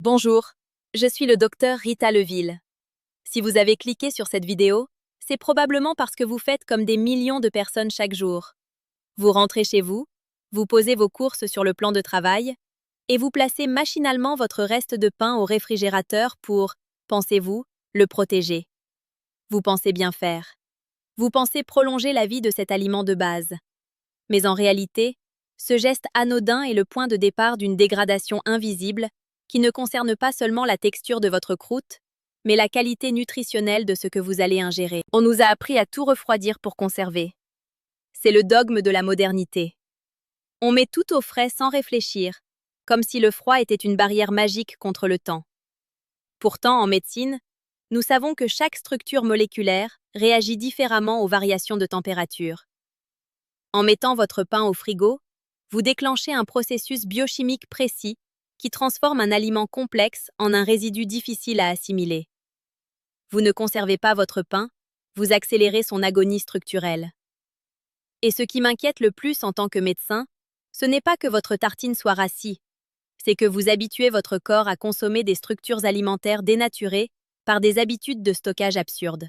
Bonjour, je suis le docteur Rita Leville. Si vous avez cliqué sur cette vidéo, c'est probablement parce que vous faites comme des millions de personnes chaque jour. Vous rentrez chez vous, vous posez vos courses sur le plan de travail et vous placez machinalement votre reste de pain au réfrigérateur pour, pensez-vous, le protéger. Vous pensez bien faire. Vous pensez prolonger la vie de cet aliment de base. Mais en réalité, ce geste anodin est le point de départ d'une dégradation invisible qui ne concerne pas seulement la texture de votre croûte, mais la qualité nutritionnelle de ce que vous allez ingérer. On nous a appris à tout refroidir pour conserver. C'est le dogme de la modernité. On met tout au frais sans réfléchir, comme si le froid était une barrière magique contre le temps. Pourtant, en médecine, nous savons que chaque structure moléculaire réagit différemment aux variations de température. En mettant votre pain au frigo, vous déclenchez un processus biochimique précis qui transforme un aliment complexe en un résidu difficile à assimiler. Vous ne conservez pas votre pain, vous accélérez son agonie structurelle. Et ce qui m'inquiète le plus en tant que médecin, ce n'est pas que votre tartine soit rassie, c'est que vous habituez votre corps à consommer des structures alimentaires dénaturées par des habitudes de stockage absurdes.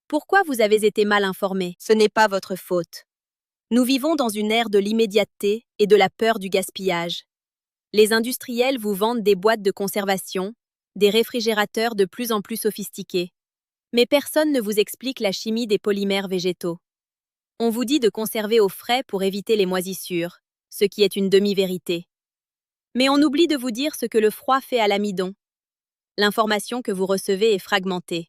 Pourquoi vous avez été mal informé? Ce n'est pas votre faute. Nous vivons dans une ère de l'immédiateté et de la peur du gaspillage. Les industriels vous vendent des boîtes de conservation, des réfrigérateurs de plus en plus sophistiqués. Mais personne ne vous explique la chimie des polymères végétaux. On vous dit de conserver au frais pour éviter les moisissures, ce qui est une demi-vérité. Mais on oublie de vous dire ce que le froid fait à l'amidon. L'information que vous recevez est fragmentée.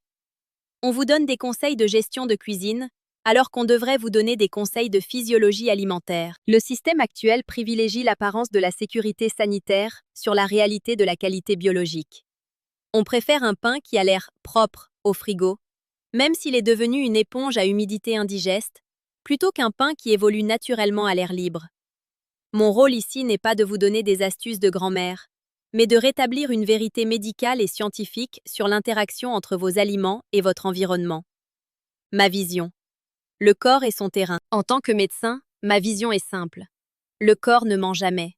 On vous donne des conseils de gestion de cuisine, alors qu'on devrait vous donner des conseils de physiologie alimentaire. Le système actuel privilégie l'apparence de la sécurité sanitaire sur la réalité de la qualité biologique. On préfère un pain qui a l'air propre au frigo, même s'il est devenu une éponge à humidité indigeste, plutôt qu'un pain qui évolue naturellement à l'air libre. Mon rôle ici n'est pas de vous donner des astuces de grand-mère, mais de rétablir une vérité médicale et scientifique sur l'interaction entre vos aliments et votre environnement. Ma vision. Le corps est son terrain. En tant que médecin, ma vision est simple. Le corps ne ment jamais.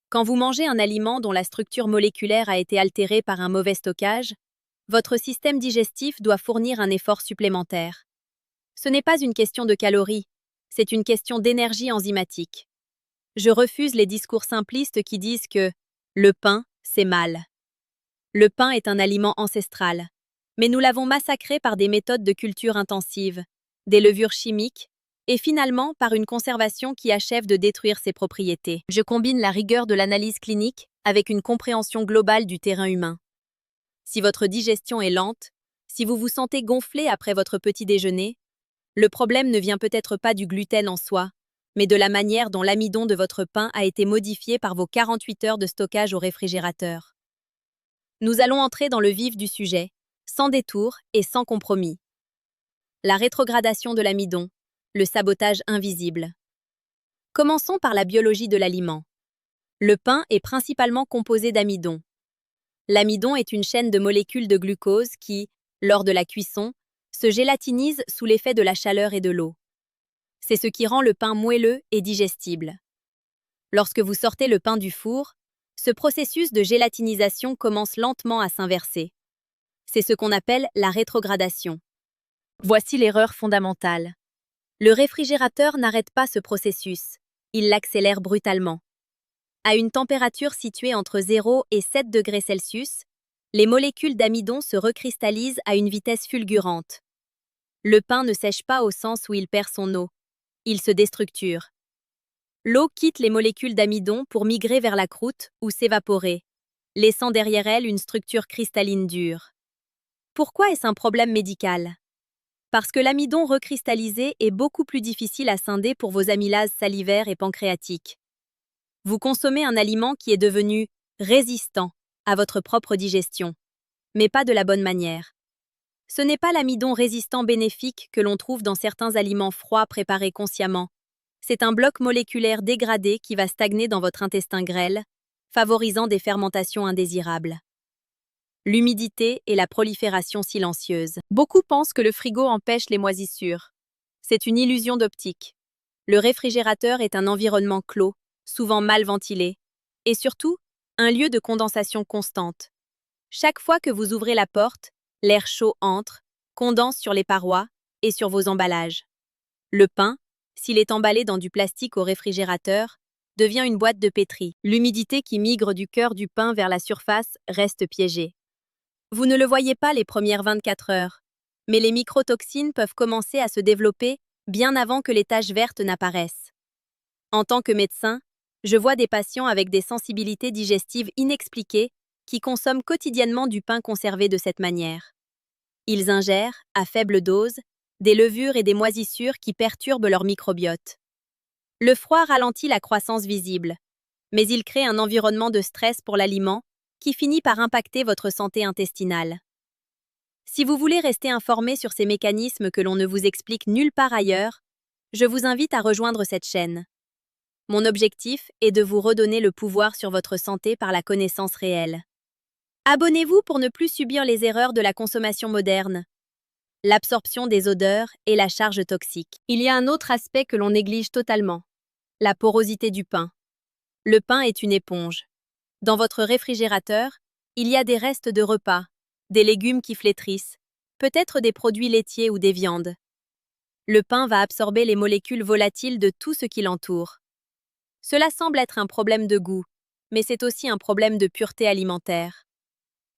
Quand vous mangez un aliment dont la structure moléculaire a été altérée par un mauvais stockage, votre système digestif doit fournir un effort supplémentaire. Ce n'est pas une question de calories, c'est une question d'énergie enzymatique. Je refuse les discours simplistes qui disent que le pain, c'est mal. Le pain est un aliment ancestral, mais nous l'avons massacré par des méthodes de culture intensive, des levures chimiques, et finalement par une conservation qui achève de détruire ses propriétés. Je combine la rigueur de l'analyse clinique avec une compréhension globale du terrain humain. Si votre digestion est lente, si vous vous sentez gonflé après votre petit déjeuner, le problème ne vient peut-être pas du gluten en soi, mais de la manière dont l'amidon de votre pain a été modifié par vos 48 heures de stockage au réfrigérateur. Nous allons entrer dans le vif du sujet, sans détour et sans compromis. La rétrogradation de l'amidon, le sabotage invisible. Commençons par la biologie de l'aliment. Le pain est principalement composé d'amidon. L'amidon est une chaîne de molécules de glucose qui, lors de la cuisson, se gélatinise sous l'effet de la chaleur et de l'eau. C'est ce qui rend le pain moelleux et digestible. Lorsque vous sortez le pain du four, ce processus de gélatinisation commence lentement à s'inverser. C'est ce qu'on appelle la rétrogradation. Voici l'erreur fondamentale. Le réfrigérateur n'arrête pas ce processus, il l'accélère brutalement. À une température située entre 0 et 7 degrés Celsius, les molécules d'amidon se recristallisent à une vitesse fulgurante. Le pain ne sèche pas au sens où il perd son eau, il se déstructure. L'eau quitte les molécules d'amidon pour migrer vers la croûte ou s'évaporer, laissant derrière elle une structure cristalline dure. Pourquoi est-ce un problème médical? Parce que l'amidon recristallisé est beaucoup plus difficile à scinder pour vos amylases salivaires et pancréatiques. Vous consommez un aliment qui est devenu résistant à votre propre digestion, mais pas de la bonne manière. Ce n'est pas l'amidon résistant bénéfique que l'on trouve dans certains aliments froids préparés consciemment. C'est un bloc moléculaire dégradé qui va stagner dans votre intestin grêle, favorisant des fermentations indésirables. L'humidité et la prolifération silencieuse. Beaucoup pensent que le frigo empêche les moisissures. C'est une illusion d'optique. Le réfrigérateur est un environnement clos, souvent mal ventilé, et surtout, un lieu de condensation constante. Chaque fois que vous ouvrez la porte, l'air chaud entre, condense sur les parois et sur vos emballages. Le pain, s'il est emballé dans du plastique au réfrigérateur, devient une boîte de pétri. L'humidité qui migre du cœur du pain vers la surface reste piégée. Vous ne le voyez pas les premières 24 heures, mais les microtoxines peuvent commencer à se développer bien avant que les taches vertes n'apparaissent. En tant que médecin, je vois des patients avec des sensibilités digestives inexpliquées qui consomment quotidiennement du pain conservé de cette manière. Ils ingèrent, à faible dose, des levures et des moisissures qui perturbent leur microbiote. Le froid ralentit la croissance visible, mais il crée un environnement de stress pour l'aliment qui finit par impacter votre santé intestinale. Si vous voulez rester informé sur ces mécanismes que l'on ne vous explique nulle part ailleurs, je vous invite à rejoindre cette chaîne. Mon objectif est de vous redonner le pouvoir sur votre santé par la connaissance réelle. Abonnez-vous pour ne plus subir les erreurs de la consommation moderne. L'absorption des odeurs et la charge toxique. Il y a un autre aspect que l'on néglige totalement. La porosité du pain. Le pain est une éponge. Dans votre réfrigérateur, il y a des restes de repas, des légumes qui flétrissent, peut-être des produits laitiers ou des viandes. Le pain va absorber les molécules volatiles de tout ce qui l'entoure. Cela semble être un problème de goût, mais c'est aussi un problème de pureté alimentaire.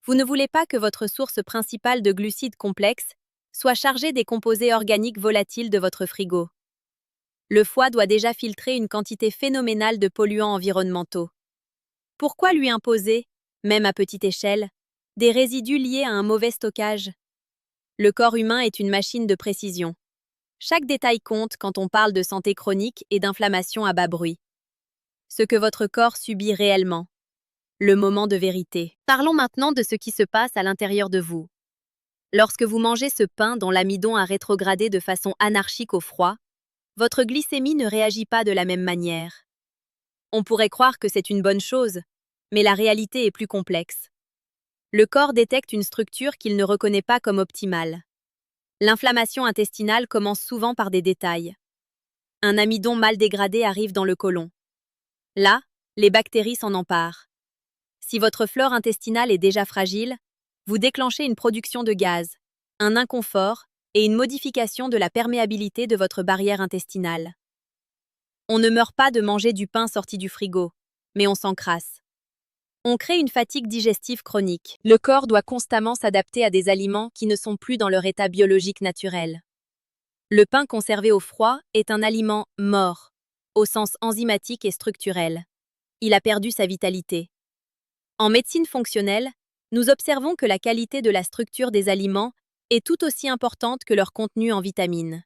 Vous ne voulez pas que votre source principale de glucides complexes soit chargée des composés organiques volatiles de votre frigo. Le foie doit déjà filtrer une quantité phénoménale de polluants environnementaux. Pourquoi lui imposer, même à petite échelle, des résidus liés à un mauvais stockage? Le corps humain est une machine de précision. Chaque détail compte quand on parle de santé chronique et d'inflammation à bas bruit. Ce que votre corps subit réellement. Le moment de vérité. Parlons maintenant de ce qui se passe à l'intérieur de vous. Lorsque vous mangez ce pain dont l'amidon a rétrogradé de façon anarchique au froid, votre glycémie ne réagit pas de la même manière. On pourrait croire que c'est une bonne chose, mais la réalité est plus complexe. Le corps détecte une structure qu'il ne reconnaît pas comme optimale. L'inflammation intestinale commence souvent par des détails. Un amidon mal dégradé arrive dans le côlon. Là, les bactéries s'en emparent. Si votre flore intestinale est déjà fragile, vous déclenchez une production de gaz, un inconfort et une modification de la perméabilité de votre barrière intestinale. On ne meurt pas de manger du pain sorti du frigo, mais on s'encrasse. On crée une fatigue digestive chronique. Le corps doit constamment s'adapter à des aliments qui ne sont plus dans leur état biologique naturel. Le pain conservé au froid est un aliment mort, au sens enzymatique et structurel. Il a perdu sa vitalité. En médecine fonctionnelle, nous observons que la qualité de la structure des aliments est tout aussi importante que leur contenu en vitamines.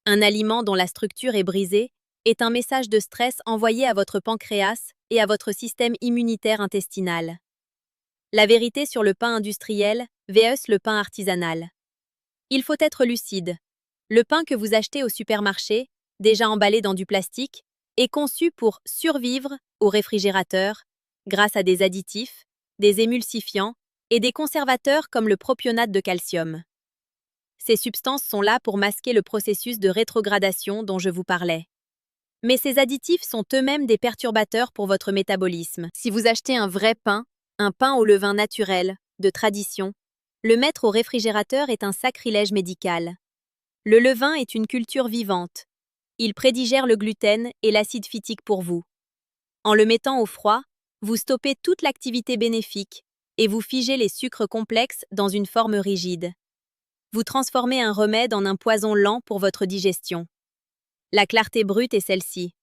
Un aliment dont la structure est brisée est un message de stress envoyé à votre pancréas et à votre système immunitaire intestinal. La vérité sur le pain industriel vs le pain artisanal. Il faut être lucide. Le pain que vous achetez au supermarché, déjà emballé dans du plastique, est conçu pour survivre au réfrigérateur grâce à des additifs, des émulsifiants et des conservateurs comme le propionate de calcium. Ces substances sont là pour masquer le processus de rétrogradation dont je vous parlais. Mais ces additifs sont eux-mêmes des perturbateurs pour votre métabolisme. Si vous achetez un vrai pain, un pain au levain naturel, de tradition, le mettre au réfrigérateur est un sacrilège médical. Le levain est une culture vivante. Il prédigère le gluten et l'acide phytique pour vous. En le mettant au froid, vous stoppez toute l'activité bénéfique et vous figez les sucres complexes dans une forme rigide. Vous transformez un remède en un poison lent pour votre digestion. La clarté brute est celle-ci.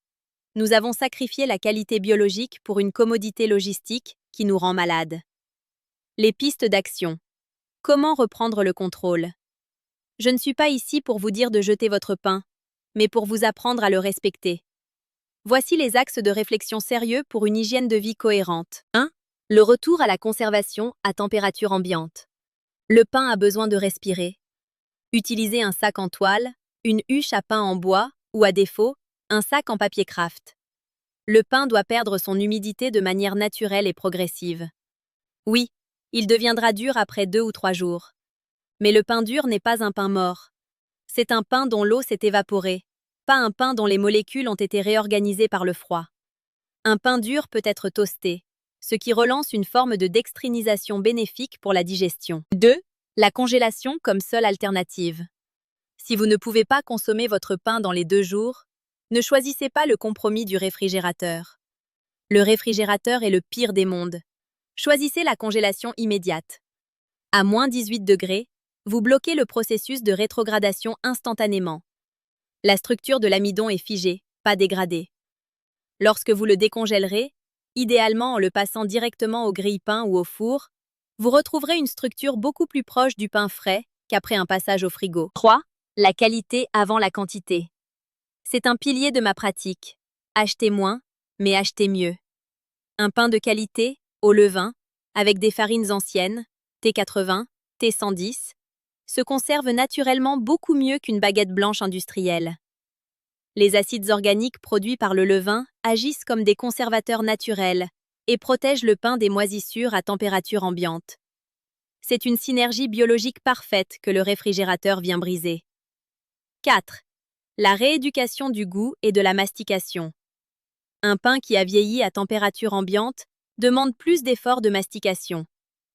Nous avons sacrifié la qualité biologique pour une commodité logistique qui nous rend malades. Les pistes d'action. Comment reprendre le contrôle? Je ne suis pas ici pour vous dire de jeter votre pain, mais pour vous apprendre à le respecter. Voici les axes de réflexion sérieux pour une hygiène de vie cohérente. 1. Le retour à la conservation à température ambiante. Le pain a besoin de respirer. Utilisez un sac en toile, une huche à pain en bois ou, à défaut, un sac en papier craft. Le pain doit perdre son humidité de manière naturelle et progressive. Oui, il deviendra dur après 2 ou 3 jours. Mais le pain dur n'est pas un pain mort. C'est un pain dont l'eau s'est évaporée, pas un pain dont les molécules ont été réorganisées par le froid. Un pain dur peut être toasté, ce qui relance une forme de dextrinisation bénéfique pour la digestion. 2. La congélation comme seule alternative. Si vous ne pouvez pas consommer votre pain dans les 2 jours, ne choisissez pas le compromis du réfrigérateur. Le réfrigérateur est le pire des mondes. Choisissez la congélation immédiate. À moins 18 degrés, vous bloquez le processus de rétrogradation instantanément. La structure de l'amidon est figée, pas dégradée. Lorsque vous le décongèlerez, idéalement en le passant directement au grille-pain ou au four, vous retrouverez une structure beaucoup plus proche du pain frais qu'après un passage au frigo. 3. La qualité avant la quantité. C'est un pilier de ma pratique. Achetez moins, mais achetez mieux. Un pain de qualité, au levain, avec des farines anciennes, T80, T110, se conserve naturellement beaucoup mieux qu'une baguette blanche industrielle. Les acides organiques produits par le levain agissent comme des conservateurs naturels et protègent le pain des moisissures à température ambiante. C'est une synergie biologique parfaite que le réfrigérateur vient briser. 4. La rééducation du goût et de la mastication. Un pain qui a vieilli à température ambiante demande plus d'efforts de mastication.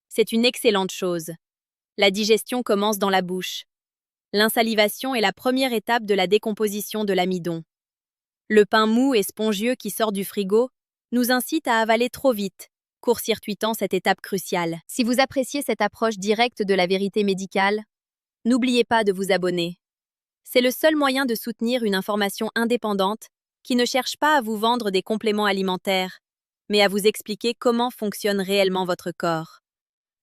C'est une excellente chose. La digestion commence dans la bouche. L'insalivation est la première étape de la décomposition de l'amidon. Le pain mou et spongieux qui sort du frigo nous incite à avaler trop vite, court-circuitant cette étape cruciale. Si vous appréciez cette approche directe de la vérité médicale, n'oubliez pas de vous abonner. C'est le seul moyen de soutenir une information indépendante qui ne cherche pas à vous vendre des compléments alimentaires, mais à vous expliquer comment fonctionne réellement votre corps.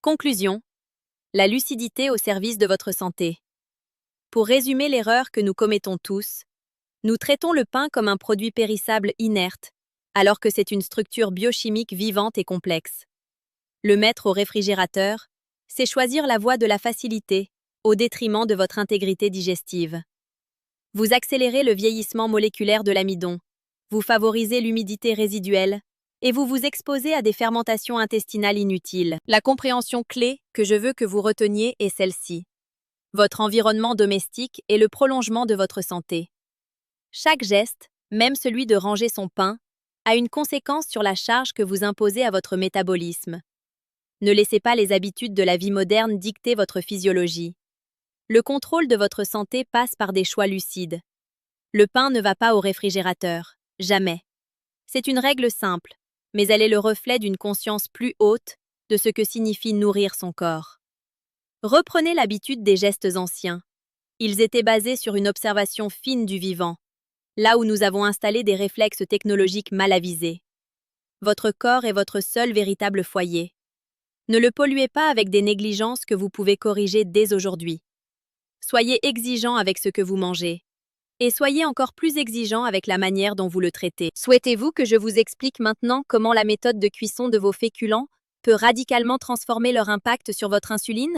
Conclusion. La lucidité au service de votre santé. Pour résumer l'erreur que nous commettons tous, nous traitons le pain comme un produit périssable inerte, alors que c'est une structure biochimique vivante et complexe. Le mettre au réfrigérateur, c'est choisir la voie de la facilité, au détriment de votre intégrité digestive. Vous accélérez le vieillissement moléculaire de l'amidon, vous favorisez l'humidité résiduelle et vous vous exposez à des fermentations intestinales inutiles. La compréhension clé que je veux que vous reteniez est celle-ci. Votre environnement domestique est le prolongement de votre santé. Chaque geste, même celui de ranger son pain, a une conséquence sur la charge que vous imposez à votre métabolisme. Ne laissez pas les habitudes de la vie moderne dicter votre physiologie. Le contrôle de votre santé passe par des choix lucides. Le pain ne va pas au réfrigérateur, jamais. C'est une règle simple, mais elle est le reflet d'une conscience plus haute de ce que signifie nourrir son corps. Reprenez l'habitude des gestes anciens. Ils étaient basés sur une observation fine du vivant, là où nous avons installé des réflexes technologiques mal avisés. Votre corps est votre seul véritable foyer. Ne le polluez pas avec des négligences que vous pouvez corriger dès aujourd'hui. Soyez exigeant avec ce que vous mangez. Et soyez encore plus exigeant avec la manière dont vous le traitez. Souhaitez-vous que je vous explique maintenant comment la méthode de cuisson de vos féculents peut radicalement transformer leur impact sur votre insuline?